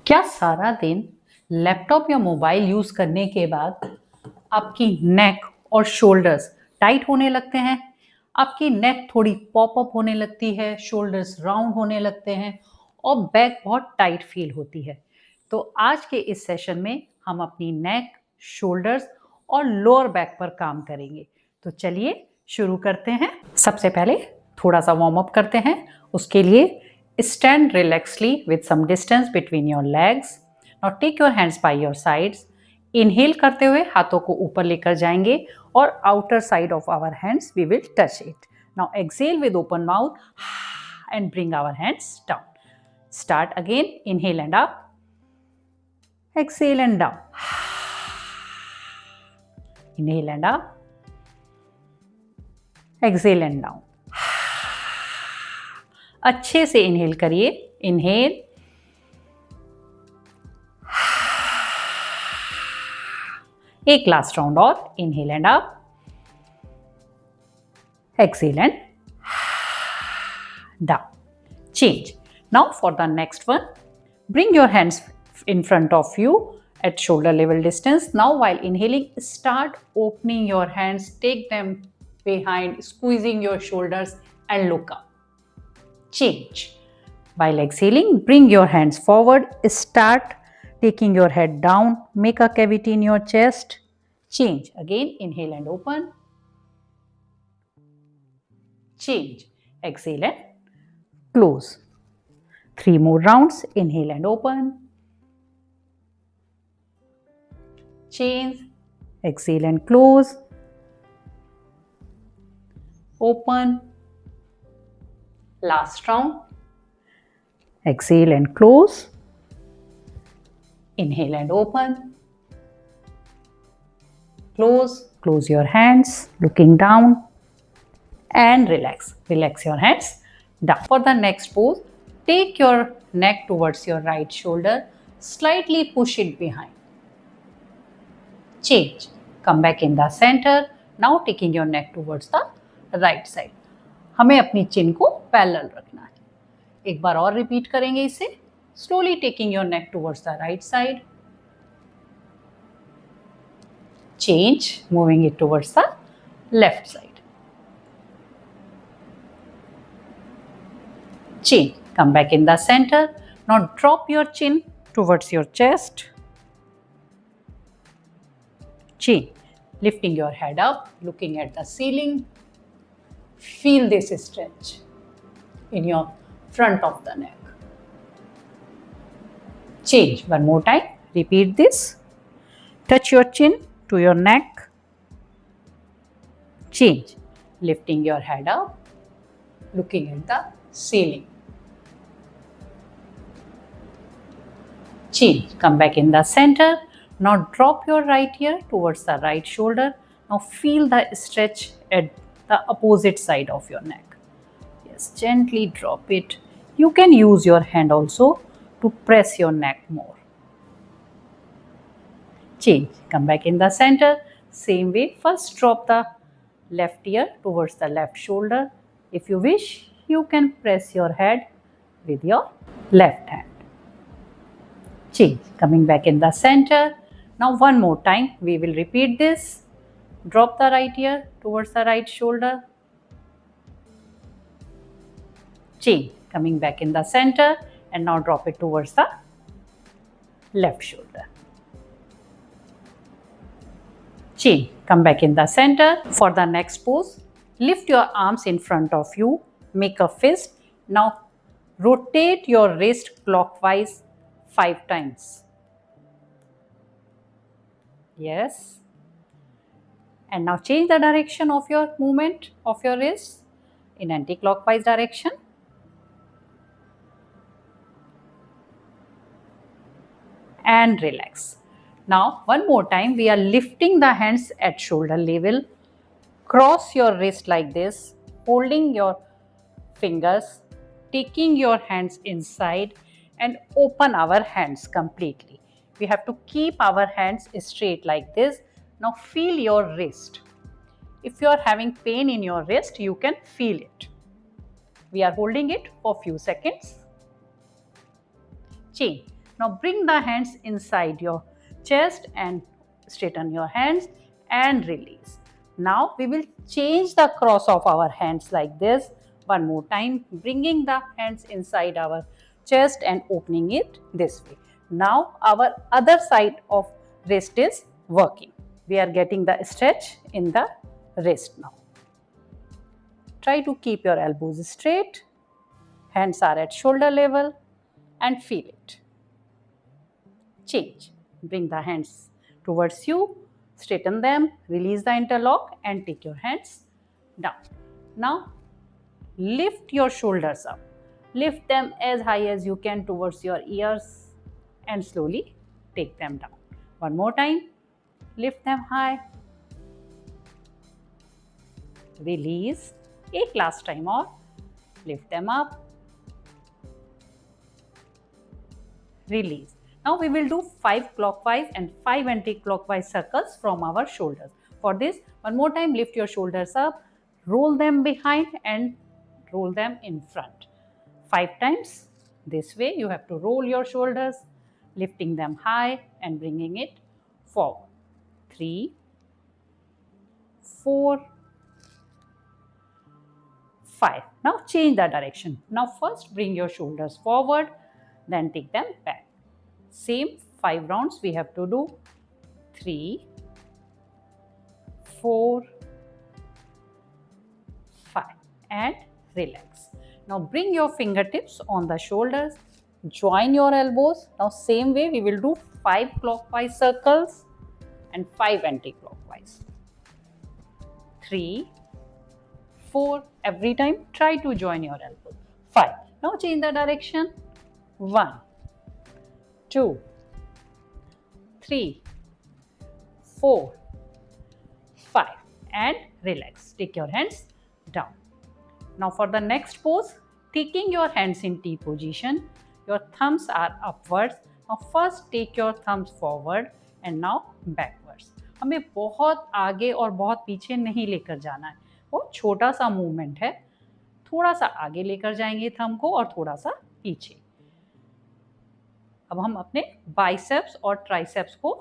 क्या सारा दिन लैपटॉप या मोबाइल यूज करने के बाद आपकी नेक और शोल्डर्स टाइट होने लगते हैं? आपकी नेक थोड़ी पॉप अप होने लगती है, शोल्डर्स राउंड होने लगते हैं और बैक बहुत टाइट फील होती है। तो आज के इस सेशन में हम अपनी नेक, शोल्डर्स और लोअर बैक पर काम करेंगे। तो चलिए शुरू करते हैं। सबसे पहले थोड़ा सा वार्म अप करते हैं। उसके लिए stand relaxedly with some distance between your legs. Now take your hands by your sides. Inhale करते हुए हाथों को ऊपर लेकर जाएंगे और outer side of our hands we will touch it. Now exhale with open mouth and bring our hands down. Start again. Inhale and up. Exhale and down. Inhale and up. Exhale and down. अच्छे से inhale करिए. Inhale, एक last round और. Inhale and up, exhale and down. Change. Now for the next one, bring your hands in front of you at shoulder level distance. Now while inhaling, start opening your hands, take them behind, squeezing your shoulders and look up. Change. While exhaling, bring your hands forward, start taking your head down, make a cavity in your chest. Change. Again, inhale and open. Change. Exhale and close. 3 more rounds. Inhale and open. Change. Exhale and close. Open. Last round. Exhale and close. Inhale and open. Close. Close your hands, looking down and relax. Relax your hands down. For the next pose, take your neck towards your right shoulder, slightly push it behind. Change. Come back in the center. Now taking your neck towards the right side. हमें अपनी चिन को parallel रखना है. एक बार और repeat करेंगे इसे. Slowly taking your neck towards the right side. Change, moving it towards the left side. Change. Come back in the center. Now drop your chin towards your chest. Change. Lifting your head up, looking at the ceiling. Feel this stretch in your front of the neck. Change. One more time. Repeat this. Touch your chin to your neck. Change. Lifting your head up, looking at the ceiling. Change. Come back in the center. Now drop your right ear towards the right shoulder. Now feel the stretch at the opposite side of your neck. Yes, gently drop it. You can use your hand also to press your neck more. Change. Come back in the center. Same way, first drop the left ear towards the left shoulder. If you wish, you can press your head with your left hand. Change. Coming back in the center. Now one more time, we will repeat this. Drop the right ear towards the right shoulder. Change. Coming back in the center and now drop it towards the left shoulder. Change. Come back in the center. For the next pose, lift your arms in front of you, make a fist. Now rotate your wrist clockwise 5 times. Yes. And now change the direction of your movement of your wrist in anti-clockwise direction. And relax. Now one more time, we are lifting the hands at shoulder level. Cross your wrist like this, holding your fingers, taking your hands inside and open our hands completely. We have to keep our hands straight like this. Now feel your wrist. If you are having pain in your wrist, you can feel it. We are holding it for few seconds. Change. Now bring the hands inside your chest and straighten your hands and release. Now we will change the cross of our hands like this. One more time, bringing the hands inside our chest and opening it this way. Now our other side of wrist is working. We are getting the stretch in the wrist now. Try to keep your elbows straight. Hands are at shoulder level and feel it. Change. Bring the hands towards you, straighten them, release the interlock and take your hands down. Now lift your shoulders up. Lift them as high as you can towards your ears and slowly take them down. One more time. Lift them high. Release. एक last time और lift them up. Release. Now we will do 5 clockwise and 5 anti-clockwise circles from our shoulders. For this, one more time, lift your shoulders up, roll them behind and roll them in front. 5 times. This way you have to roll your shoulders, lifting them high and bringing it forward. 3, 4, 5. Now change the direction. Now first bring your shoulders forward, then take them back. Same 5 rounds we have to do. 3, 4, 5 and relax. Now bring your fingertips on the shoulders, join your elbows. Now same way we will do 5 clockwise circles and 5 anti-clockwise. 3, 4, every time try to join your elbows. 5. Now change the direction. 1, 2, 3, 4, 5 and relax. Take your hands down. Now for the next pose, taking your hands in T position, your thumbs are upwards. Now first take your thumbs forward and now backwards. हमें बहुत आगे और बहुत पीछे नहीं लेकर जाना है, वो छोटा सा मूवमेंट है. थोड़ा सा आगे लेकर जाएंगे थंब को और थोड़ा सा पीछे. अब हम अपने बाइसेप्स और ट्राइसेप्स को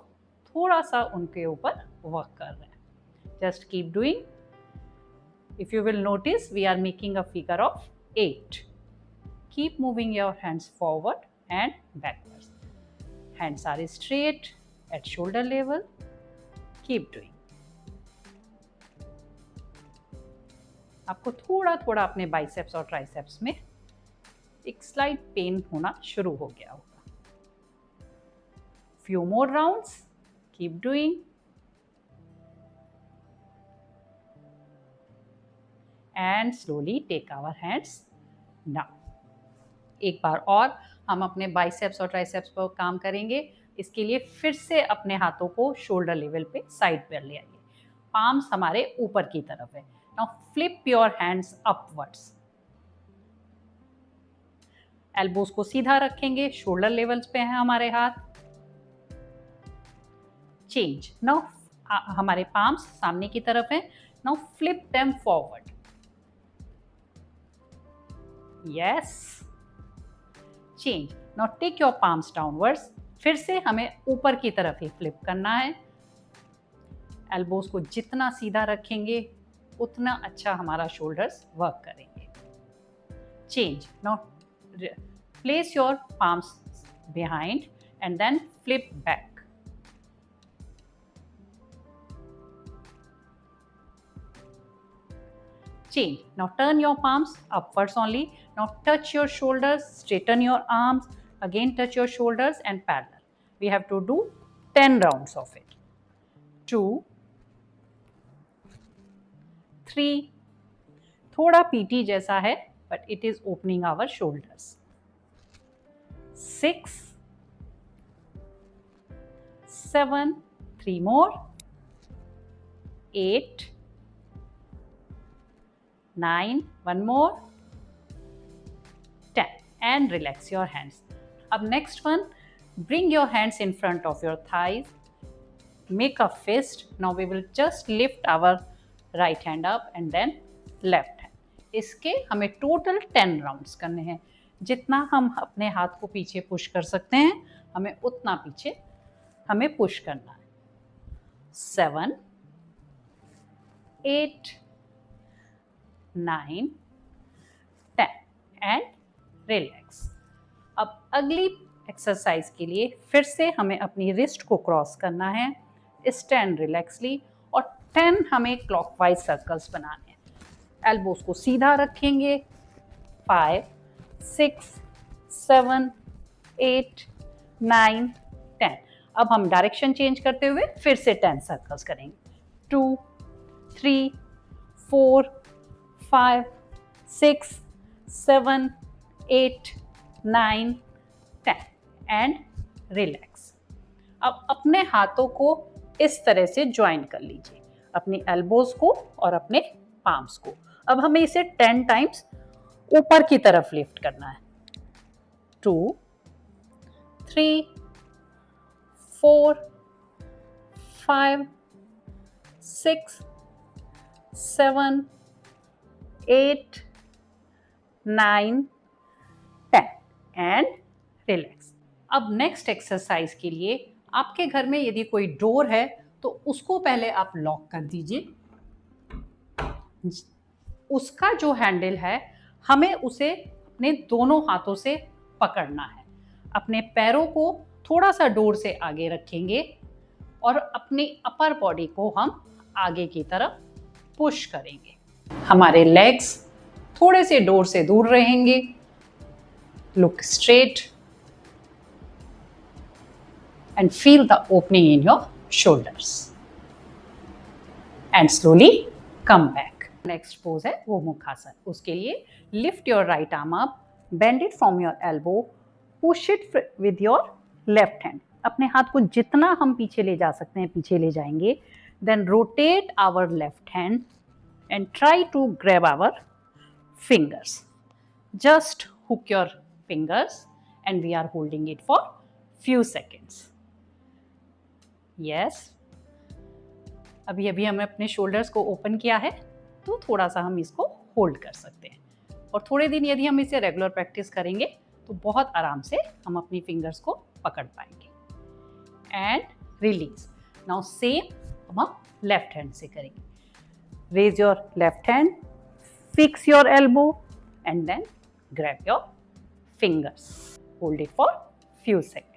थोड़ा सा उनके ऊपर वर्क कर रहे हैं. Just keep doing. If you will notice, we are making a figure of 8. Keep moving your hands forward and backwards. Hands are straight at shoulder level. Keep doing. आपको थोड़ा थोड़ा अपने बाइसेप्स और ट्राइसेप्स में एक स्लाइट पेन होना शुरू हो गया होगा. Few more rounds. Keep doing. And slowly take our hands down. एक बार और हम अपने बाइसेप्स और ट्राइसेप्स पर काम करेंगे. इसके लिए फिर से अपने हाथों को शोल्डर लेवल पे साइड पर ले आइए. पाम्स हमारे ऊपर की तरफ है. Now flip your hands upwards. Elbows को सीधा रखेंगे, शोल्डर लेवल्स पे हैं हमारे हाथ. चेंज. नाउ हमारे पाम्स सामने की तरफ हैं. Now flip them forward. Yes. Change. Now take your palms downwards. फिर से हमें ऊपर की तरफ ही फ्लिप करना है. एल्बोज को जितना सीधा रखेंगे उतना अच्छा हमारा शोल्डर्स वर्क करेंगे. Change. Now place your palms behind and then flip back. Change. Now turn your palms upwards only. Now touch your shoulders, straighten your arms, again touch your shoulders and parallel. We have to do 10 rounds of it. 2, 3, थोड़ा PT जैसा है but it is opening our shoulders. 6, 7, 3 more, 8, 9, one more, 10 and relax your hands. Up next one, bring your hands in front of your thighs, make a fist. Now we will just lift our right hand up and then left hand. इसके हमें total 10 rounds करने हैं. जितना हम अपने हाथ को पीछे पुश कर सकते हैं हमें उतना पीछे हमें पुश करना है। 7, 8, 9, 10 एंड रिलैक्स। अब अगली एक्सरसाइज के लिए फिर से हमें अपनी रिस्ट को क्रॉस करना है, स्टैंड रिलैक्सली, और 10 हमें क्लॉकवाइज सर्कल्स बनाने हैं। एल्बोज को सीधा रखेंगे। 5, 6, 7, 8, 9, 10। अब हम डायरेक्शन चेंज करते हुए फिर से 10 सर्कल्स करेंगे। 2, 3, 4, 5, 6, 7, 8, 9, 10 एंड रिलैक्स। अब अपने हाथों को इस तरह से ज्वाइन कर लीजिए, अपनी एल्बोज को और अपने पाम्स को। अब हमें इसे 10 टाइम्स ऊपर की तरफ लिफ्ट करना है। 2, 3, 4, 5, 6, 7, 8, 9, 10 एंड रिलैक्स। अब नेक्स्ट एक्सरसाइज के लिए आपके घर में यदि कोई डोर है तो उसको पहले आप लॉक कर दीजिए। उसका जो हैंडल है हमें उसे अपने दोनों हाथों से पकड़ना है। अपने पैरों को थोड़ा सा डोर से आगे रखेंगे और अपनी अपर बॉडी को हम आगे की तरफ पुश करेंगे। हमारे लेग्स थोड़े से डोर से दूर रहेंगे। Look straight and feel the opening in your shoulders and slowly come back. Next pose है वो मुखासन। उसके लिए lift your right arm up, bend it from your elbow, push it with your left hand. अपने हाथ को जितना हम पीछे ले जा सकते हैं पीछे ले जाएंगे। Then rotate our left hand and try to grab our fingers. Just hook your fingers and we are holding it for few seconds. Yes अभी हमने अपने शोल्डर्स को ओपन किया है तो थोड़ा सा हम इसको होल्ड कर सकते हैं, और थोड़े दिन यदि हम इसे रेगुलर प्रैक्टिस करेंगे तो बहुत आराम से हम अपनी फिंगर्स को पकड़ पाएंगे। And release. नाउ सेम हम लेफ्ट हैंड से करेंगे। Raise your left hand, fix your elbow and then grab your fingers, hold it for few seconds.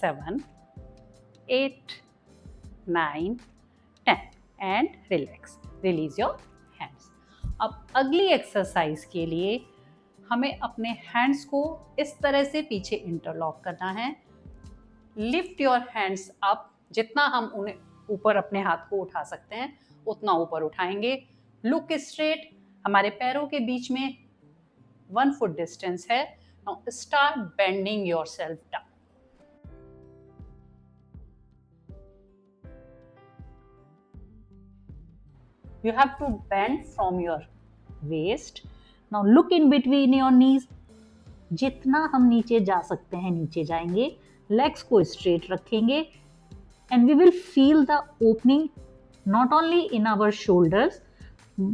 7, 8, 9, 10 and relax. Release your hands. अब अगली एक्सरसाइज के लिए हमें अपने हैंड्स को इस तरह से पीछे इंटरलॉक करना है। लिफ्ट योर हैंड्स अप, जितना हम उन्हें ऊपर अपने हाथ को उठा सकते हैं उतना ऊपर उठाएंगे। लुक स्ट्रेट, हमारे पैरों के बीच में 1 foot डिस्टेंस है। Now start bending yourself down. You have to bend from your waist. Now look in between your knees. जितना हम नीचे जा सकते हैं नीचे जाएंगे। Legs को straight रखेंगे and we will feel the opening not only in our shoulders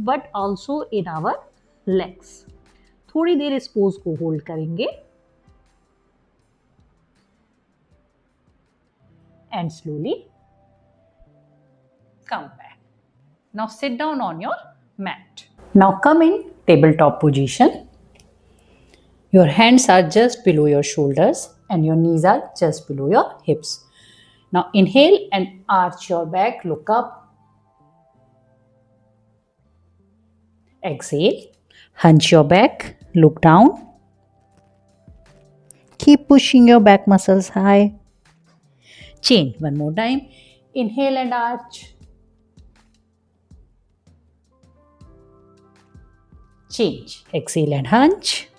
but also in our legs. थोड़ी देर इस पोज को होल्ड करेंगे and slowly come back. Now sit down on your mat. Now come in tabletop position. Your hands are just below your shoulders and your knees are just below your hips. Now inhale and arch your back, look up. Exhale, hunch your back, look down. Keep pushing your back muscles high. Change one more time. Inhale and arch. Change. Exhale and hunch.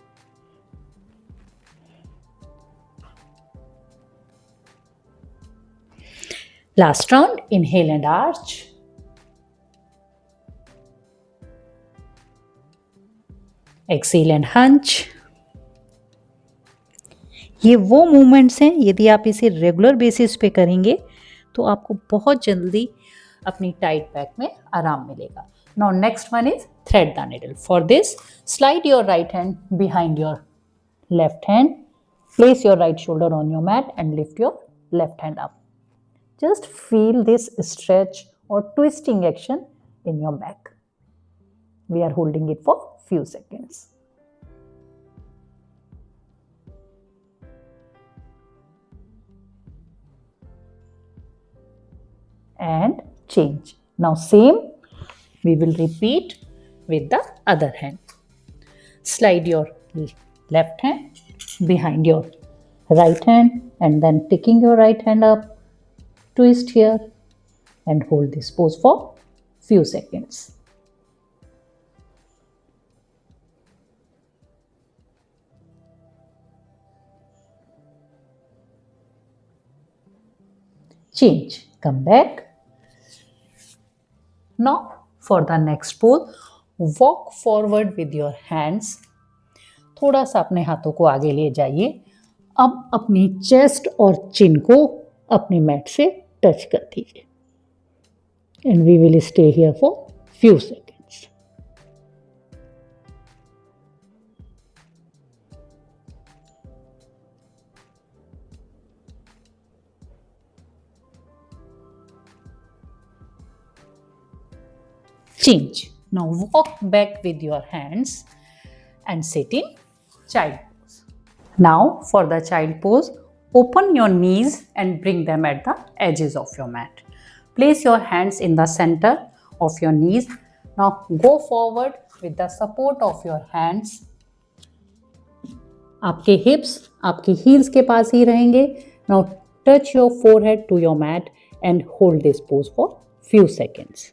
Last round. Inhale and arch. Exhale and hunch. ये वो movements हैं, यदि आप इसे regular basis पे करेंगे तो आपको बहुत जल्दी अपनी टाइट बैक में आराम मिलेगा। Now next one is thread the needle. For this, slide your right hand behind your left hand. Place your right shoulder on your mat and lift your left hand up. Just feel this stretch or twisting action in your back. We are holding it for few seconds. And change. Now same we will repeat with the other hand. Slide your left hand behind your right hand and then taking your right hand up, twist here and hold this pose for few seconds. Change, come back. Now for the next pose, walk forward with your hands. थोड़ा सा अपने हाथों को आगे ले जाइए. अब अपनी चेस्ट और चिन को अपने मैट से टच कर दीजिए. And we will stay here for few seconds. Change. Now walk back with your hands and sit in child pose. Now for the child pose, open your knees and bring them at the edges of your mat. Place your hands in the center of your knees. Now go forward with the support of your hands. आपके hips आपके heels के पास ही रहेंगे. Now touch your forehead to your mat and hold this pose for few seconds.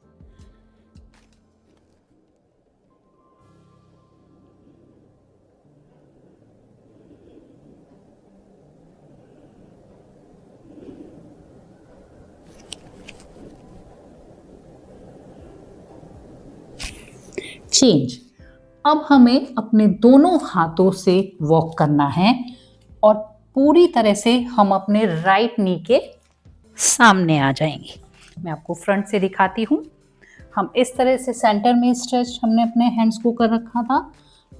Change. अब हमें अपने दोनों हाथों से वॉक करना है और पूरी तरह से हम अपने राइट नी के सामने आ जाएंगे. मैं आपको फ्रंट से दिखाती हूँ. हम इस तरह से सेंटर में स्ट्रेच हमने अपने हैंड्स को कर रखा था.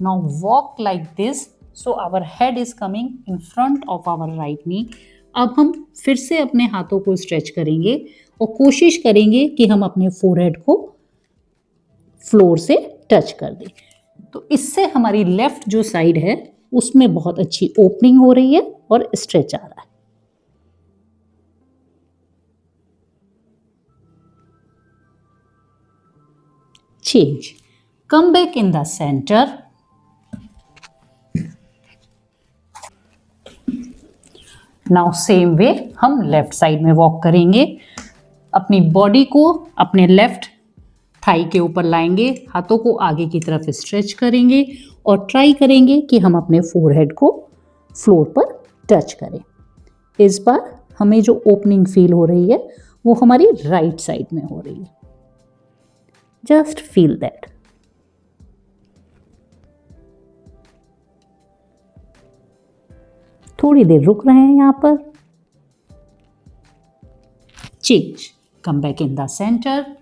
Now walk like this, so our head is coming in front of our right knee. अब हम फिर से अपने हाथों को स्ट्रेच करेंगे और कोशिश करेंगे कि हम अपने फोरहेड को फ्लोर से टच कर दें. तो इससे हमारी लेफ्ट जो साइड है उसमें बहुत अच्छी ओपनिंग हो रही है और स्ट्रेच आ रहा है. Change. Come back in the centre. Now same way हम लेफ्ट साइड में वॉक करेंगे. अपनी बॉडी को अपने लेफ्ट थाई के ऊपर लाएंगे, हाथों को आगे की तरफ स्ट्रेच करेंगे और ट्राई करेंगे कि हम अपने फोरहेड को फ्लोर पर टच करें. इस बार हमें जो ओपनिंग फील हो रही है वो हमारी राइट साइड में हो रही है. Just feel that. थोड़ी देर रुक रहे हैं यहाँ पर. Change. Come back in the centre.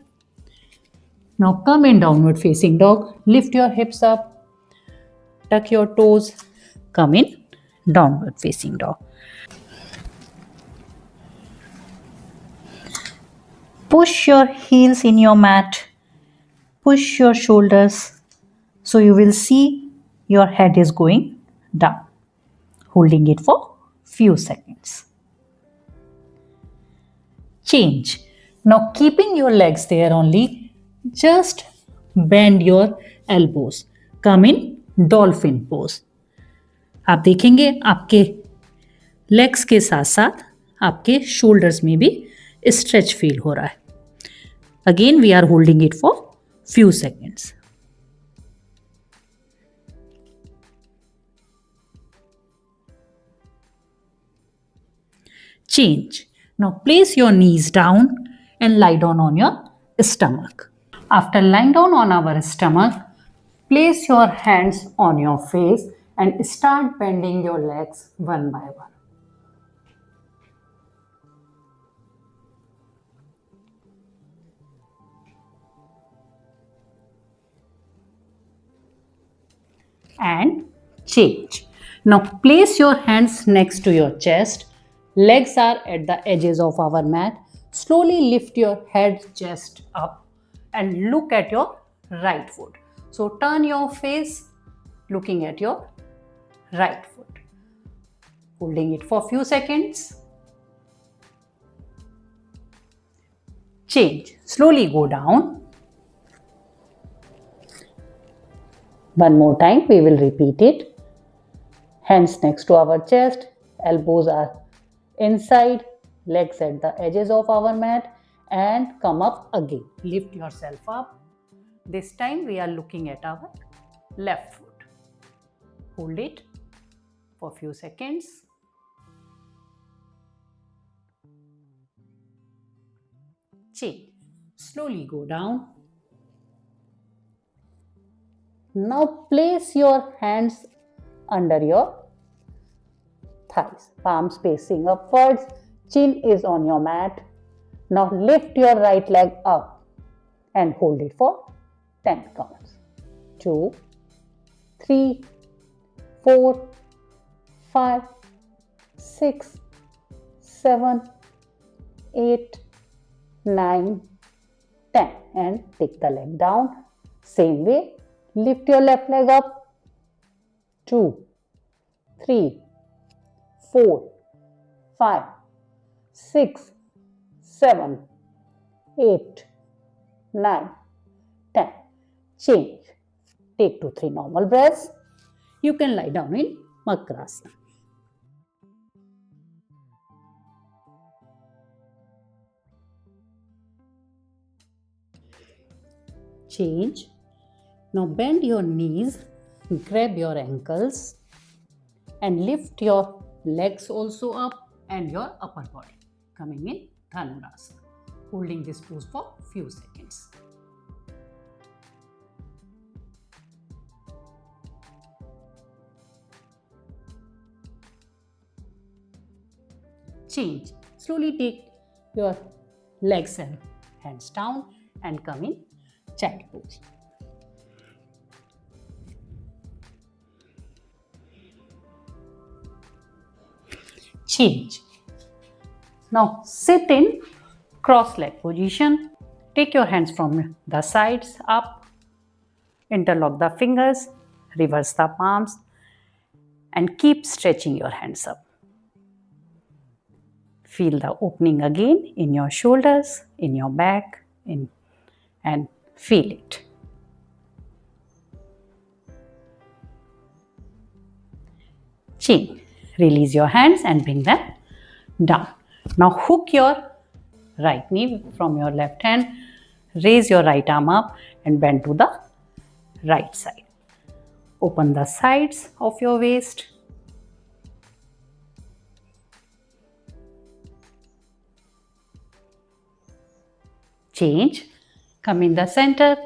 Now come in downward facing dog. Lift your hips up. Tuck your toes. Come in downward facing dog. Push your heels in your mat. Push your shoulders. So you will see your head is going down. Holding it for few seconds. Change. Now keeping your legs there only. Just bend your elbows. Come in dolphin pose. आप देखेंगे आपके legs के साथ साथ आपके shoulders में भी stretch feel हो रहा है. Again we are holding it for few seconds. Change. Now place your knees down and lie down on your stomach. After lying down on our stomach, place your hands on your face and start bending your legs one by one. And change. Now place your hands next to your chest. Legs are at the edges of our mat. Slowly lift your head, chest up and look at your right foot. So turn your face looking at your right foot. Holding it for a few seconds. Change. Slowly go down. One more time, we will repeat it. Hands next to our chest, elbows are inside, legs at the edges of our mat, and come up again. Lift yourself up. This time we are looking at our left foot. Hold it for a few seconds. Change. Slowly go down. Now place your hands under your thighs, palms facing upwards, chin is on your mat. Now lift your right leg up and hold it for 10 counts. 2, 3, 4, 5, 6, 7, 8, 9, 10 and take the leg down. Same way, lift your left leg up. 2, 3, 4, 5, 6, 7, 8, 9, 10. Change. Take 2, 3 normal breaths. You can lie down in Makrasana. Change. Now bend your knees, grab your ankles and lift your legs also up and your upper body. Coming in Dhanurasana. Holding this pose for few seconds. Change. Slowly take your legs and hands down and come in child pose. Change. Now sit in cross leg position. Take your hands from the sides up. Interlock the fingers. Reverse the palms. And keep stretching your hands up. Feel the opening again in your shoulders, in your back, and feel it. Change. Release your hands and bring them down. Now hook your right knee from your left hand. Raise your right arm up and bend to the right side. Open the sides of your waist. Change. Come in the center.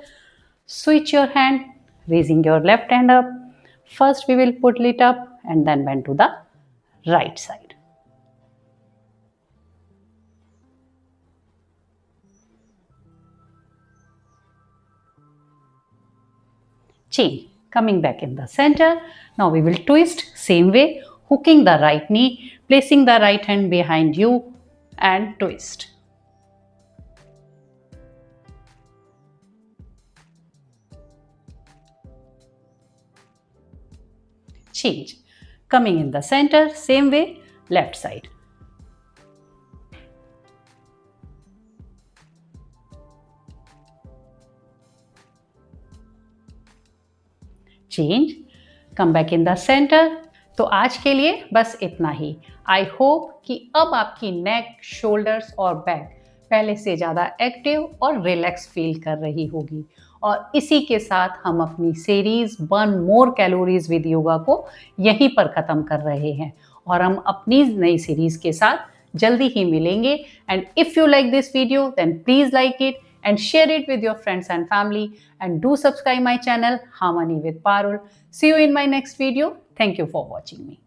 Switch your hand, raising your left hand up. First we will put it up and then bend to the right side. Change. Coming back in the center. Now we will twist same way, hooking the right knee, placing the right hand behind you and twist. Change. Coming in the center, same way, left side. Change. Come back in the center. तो आज के लिए बस इतना ही. I hope कि अब आपकी नेक, shoulders और बैक पहले से ज़्यादा एक्टिव और रिलैक्स फील कर रही होगी. और इसी के साथ हम अपनी series burn more calories with yoga को यहीं पर ख़त्म कर रहे हैं और हम अपनी नई सीरीज के साथ जल्दी ही मिलेंगे. And if you like this video then please like it and share it with your friends and family, and do subscribe my channel Harmony with Parul. See you in my next video. Thank you for watching me.